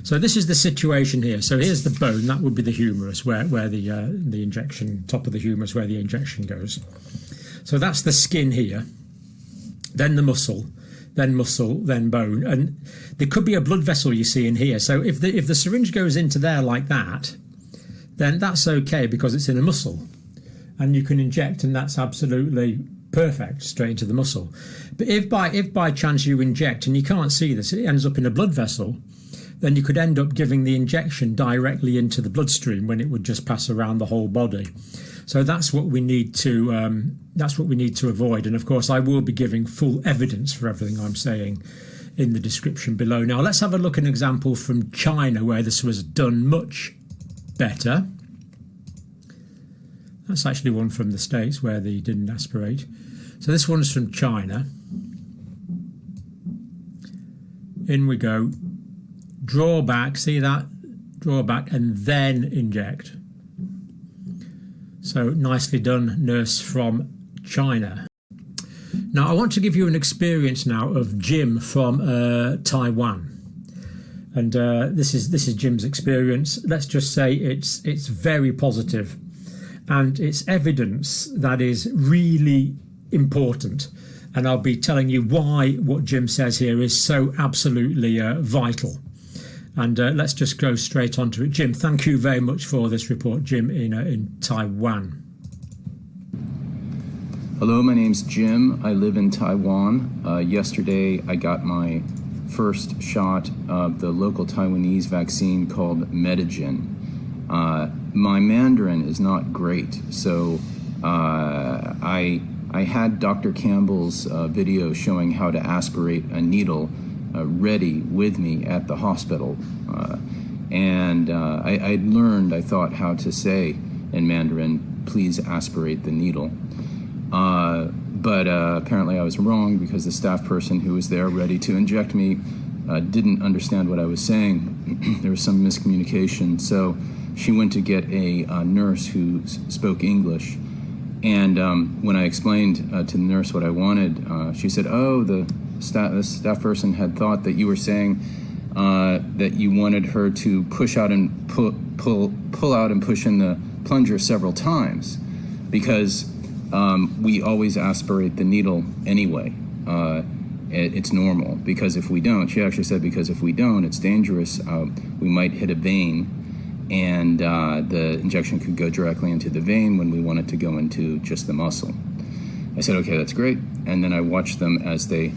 So this is the situation here. So here's the bone. That would be the humerus, where the injection, top of the humerus, where the injection goes. So that's the skin here. Then the muscle, then bone, and there could be a blood vessel you see in here. So if the syringe goes into there like that, then that's okay because it's in a muscle, and you can inject, and that's absolutely perfect straight into the muscle. But if by chance you inject and you can't see this, it ends up in a blood vessel, then you could end up giving the injection directly into the bloodstream when it would just pass around the whole body. So that's what we need to avoid. And of course, I will be giving full evidence for everything I'm saying in the description below. Now let's have a look at an example from China where this was done much better. That's actually one from the States where they didn't aspirate. So this one's from China. In we go. Draw back, see that? Draw back and then inject. So nicely done, nurse from China. Now I want to give you an experience now of Jim from Taiwan. And this is Jim's experience. Let's just say it's very positive, and it's evidence that is really important. And I'll be telling you why what Jim says here is so absolutely vital. And let's just go straight onto it. Jim, thank you very much for this report, Jim, in Taiwan. Hello, my name's Jim. I live in Taiwan. Yesterday, I got my first shot of the local Taiwanese vaccine called Medigen. My Mandarin is not great, so I had Dr. Campbell's video showing how to aspirate a needle ready with me at the hospital. I learned, I thought, how to say in Mandarin, please aspirate the needle. But apparently I was wrong because the staff person who was there ready to inject me didn't understand what I was saying. There was some miscommunication. So she went to get a nurse who spoke English. And when I explained to the nurse what I wanted, she said, oh, the staff person had thought that you were saying that you wanted her to push out and pull out and push in the plunger several times because we always aspirate the needle anyway. It's normal because if we don't, she actually said, because if we don't, it's dangerous. We might hit a vein and the injection could go directly into the vein when we want it to go into just the muscle. I said, okay, that's great. And then I watched them as they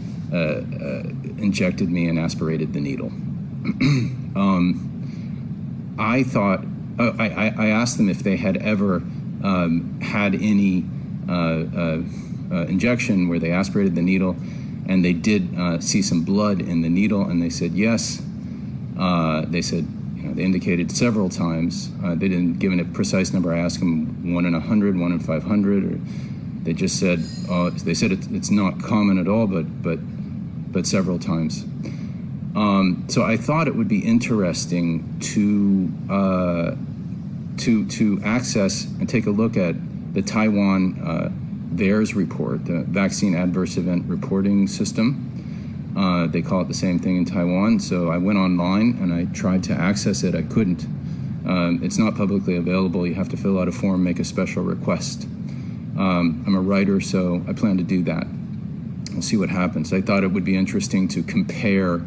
injected me and aspirated the needle. I thought, I asked them if they had ever had any injection where they aspirated the needle and they did see some blood in the needle, and they said yes. They said, they indicated several times. They didn't give a precise number. I asked them 1 in 100, 1 in 500, or they just said, they said it's not common at all, but several times. So I thought it would be interesting to access and take a look at the Taiwan VAERS report, the Vaccine Adverse Event Reporting System. They call it the same thing in Taiwan. So I went online and I tried to access it. I couldn't. It's not publicly available. You have to fill out a form, make a special request. I'm a writer, so I plan to do that. We'll see what happens. I thought it would be interesting to compare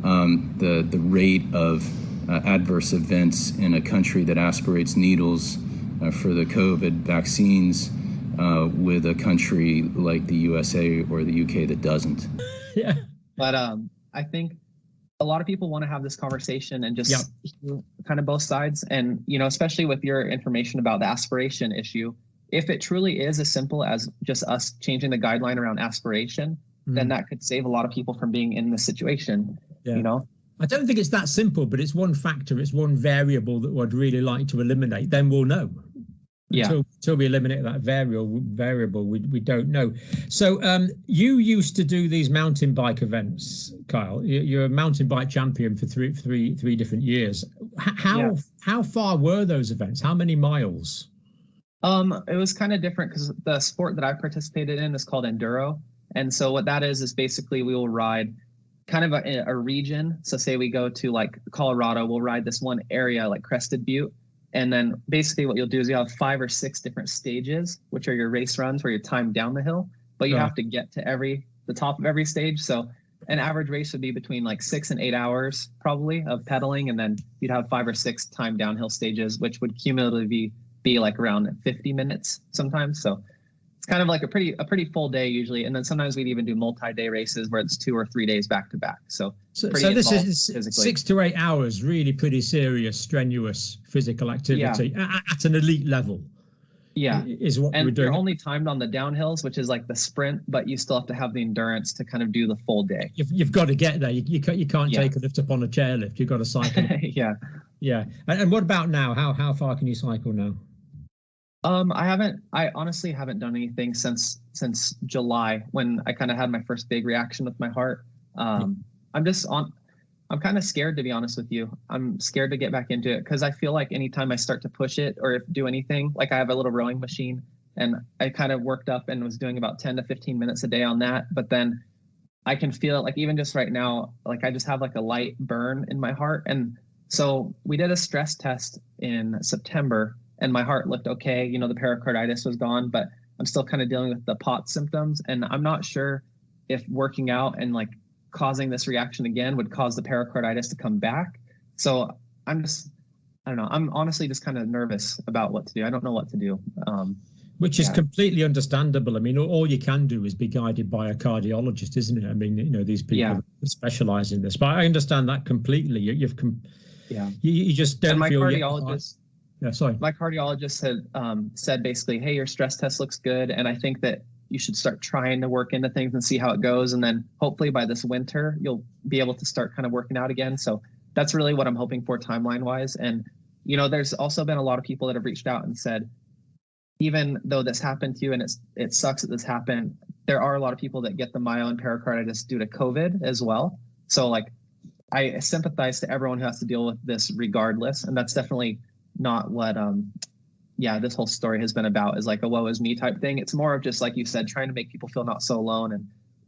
the rate of adverse events in a country that aspirates needles for the COVID vaccines with a country like the USA or the UK that doesn't. Yeah. But I think a lot of people want to have this conversation and just hear kind of both sides. And, especially with your information about the aspiration issue, if it truly is as simple as just us changing the guideline around aspiration, then that could save a lot of people from being in this situation, I don't think it's that simple, but it's one factor, it's one variable that I'd really like to eliminate. Then we'll know. Yeah. Until we eliminate that variable, we don't know. So you used to do these mountain bike events, Kyle. You're a mountain bike champion for three different years. How far were those events? How many miles? It was kind of different because the sport that I participated in is called enduro. And so what that is basically we will ride kind of a region. So say we go to like Colorado, we'll ride this one area like Crested Butte. And then basically what you'll do is you have 5 or 6 different stages, which are your race runs where you're timed down the hill, but you have to get to the top of every stage. So an average race would be between like 6 and 8 hours probably of pedaling. And then you'd have 5 or 6 timed downhill stages, which would cumulatively be like around 50 minutes sometimes. So it's kind of like a pretty full day usually. And then sometimes we'd even do multi-day races where it's 2 or 3 days back to back. So this is physically 6 to 8 hours, really pretty serious, strenuous physical activity at an elite level. Yeah. Is what we're doing. You're only timed on the downhills, which is like the sprint, but you still have to have the endurance to kind of do the full day. You've got to get there. You can't take a lift up on a chairlift. You've got to cycle. Yeah. And what about now? How far can you cycle now? I honestly haven't done anything since July when I kind of had my first big reaction with my heart. I'm kind of scared, to be honest with you. I'm scared to get back into it because I feel like anytime I start to push it or do anything, like I have a little rowing machine and I kind of worked up and was doing about 10 to 15 minutes a day on that. But then I can feel it like even just right now, like I just have like a light burn in my heart. And so we did a stress test in September and my heart looked okay. You know, the pericarditis was gone, but I'm still kind of dealing with the POTS symptoms. And I'm not sure if working out and like causing this reaction again would cause the pericarditis to come back. So I don't know. I'm honestly just kind of nervous about what to do. I don't know what to do. Which is completely understandable. I mean, all you can do is be guided by a cardiologist, isn't it? I mean, you know, these people specialize in this, but I understand that completely. You just don't feel. My cardiologist had said basically, hey, your stress test looks good. And I think that you should start trying to work into things and see how it goes. And then hopefully by this winter, you'll be able to start kind of working out again. So that's really what I'm hoping for timeline wise. And, you know, there's also been a lot of people that have reached out and said, even though this happened to you and it sucks that this happened, there are a lot of people that get the myo and pericarditis due to COVID as well. So like, I sympathize to everyone who has to deal with this regardless. And that's definitely not what, this whole story has been about, is like a woe is me type thing. It's more of just, like you said, trying to make people feel not so alone. And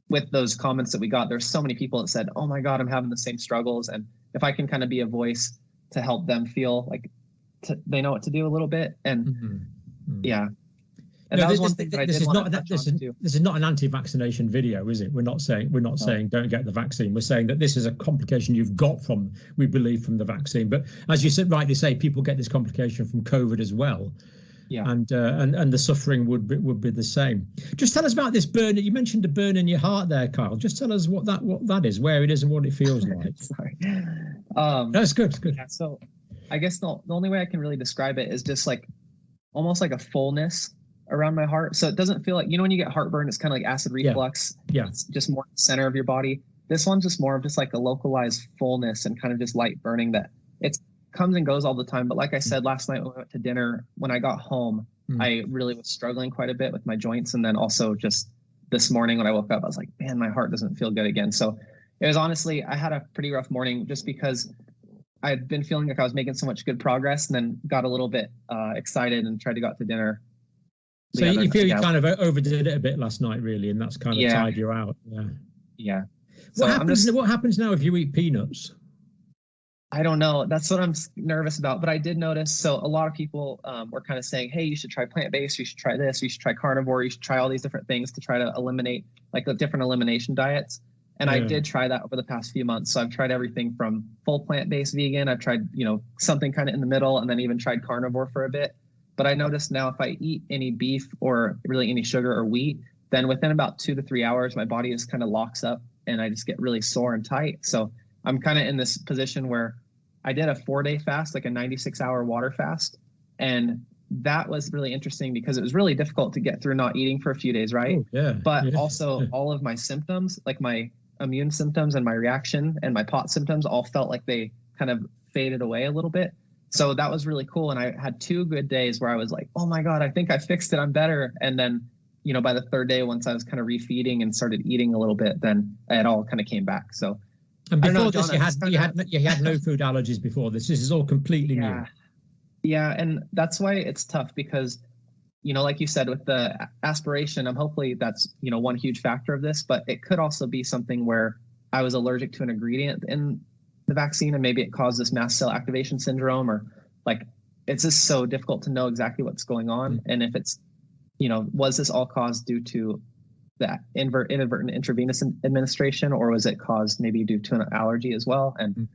with those comments that we got, there's so many people that said, oh my God, I'm having the same struggles. And if I can kind of be a voice to help them feel like they know what to do a little bit. And And this is not an anti-vaccination video, is it? We're not saying don't get the vaccine. We're saying that this is a complication you've got we believe from the vaccine. But as you said, rightly say, people get this complication from COVID as well. Yeah. And the suffering would be the same. Just tell us about this burn. You mentioned a burn in your heart there, Kyle. Just tell us what that is, where it is, and what it feels like. Sorry. That's good. Good. Yeah, so I guess the only way I can really describe it is just like almost like a fullness around my heart. So it doesn't feel like, you know, when you get heartburn, it's kind of like acid reflux. Yeah. It's just more in the center of your body. This one's just more of just like a localized fullness and kind of just light burning that it comes and goes all the time. But like I said, last night when we went to dinner, when I got home, I really was struggling quite a bit with my joints. And then also just this morning when I woke up, I was like, man, my heart doesn't feel good again. So it was honestly, I had a pretty rough morning just because I had been feeling like I was making so much good progress and then got a little bit excited and tried to go out to dinner. So you feel you kind of overdid it a bit last night, really, and that's kind of tired you out. Yeah. So what happens now if you eat peanuts? I don't know. That's what I'm nervous about. But I did notice, so a lot of people were kind of saying, hey, you should try plant-based, you should try this, you should try carnivore, you should try all these different things to try to eliminate like the different elimination diets. And I did try that over the past few months. So I've tried everything from full plant-based vegan. I've tried, something kind of in the middle, and then even tried carnivore for a bit. But I noticed now if I eat any beef or really any sugar or wheat, then within about 2 to 3 hours, my body just kind of locks up and I just get really sore and tight. So I'm kind of in this position where I did a 4-day fast, like a 96-hour water fast. And that was really interesting because it was really difficult to get through not eating for a few days, right? But also all of my symptoms, like my immune symptoms and my reaction and my POT symptoms all felt like they kind of faded away a little bit. So that was really cool. And I had 2 good days where I was like, oh my God, I think I fixed it. I'm better. And then, by the 3rd day, once I was kind of refeeding and started eating a little bit, then it all kind of came back. So, and before this, you had no food allergies before this. This is all completely new. Yeah. And that's why it's tough because, like you said, with the aspiration, hopefully that's, one huge factor of this, but it could also be something where I was allergic to an ingredient in the vaccine and maybe it caused this mast cell activation syndrome, or like, it's just so difficult to know exactly what's going on. And if it's, was this all caused due to that inadvertent intravenous administration, or was it caused maybe due to an allergy as well? And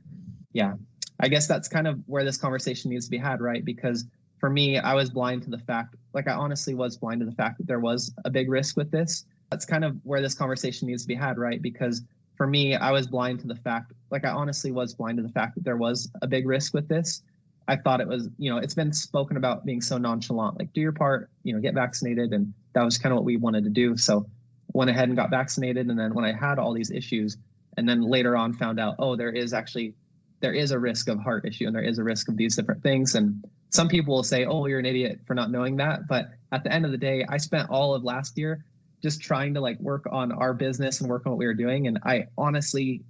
yeah, I guess that's kind of where this conversation needs to be had, right? Because for me, I was blind to the fact, I honestly was blind to the fact that there was a big risk with this. That's kind of where this conversation needs to be had, right? Because for me, I was blind to the fact, I honestly was blind to the fact that there was a big risk with this. I thought it was, it's been spoken about being so nonchalant, do your part, get vaccinated. And that was kind of what we wanted to do. So went ahead and got vaccinated. And then when I had all these issues, and then later on found out, oh, there is a risk of heart issue and there is a risk of these different things. And some people will say, oh, you're an idiot for not knowing that. But at the end of the day, I spent all of last year just trying to work on our business and work on what we were doing. And I honestly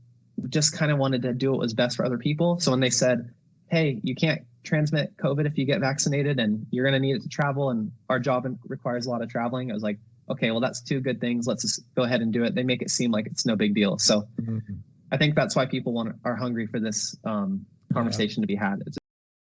just kind of wanted to do what was best for other people. So when they said, hey, you can't transmit COVID if you get vaccinated and you're going to need it to travel, and our job requires a lot of traveling, I was like, okay, well, that's two good things. Let's just go ahead and do it. They make it seem like it's no big deal. So I think that's why people are hungry for this conversation to be had.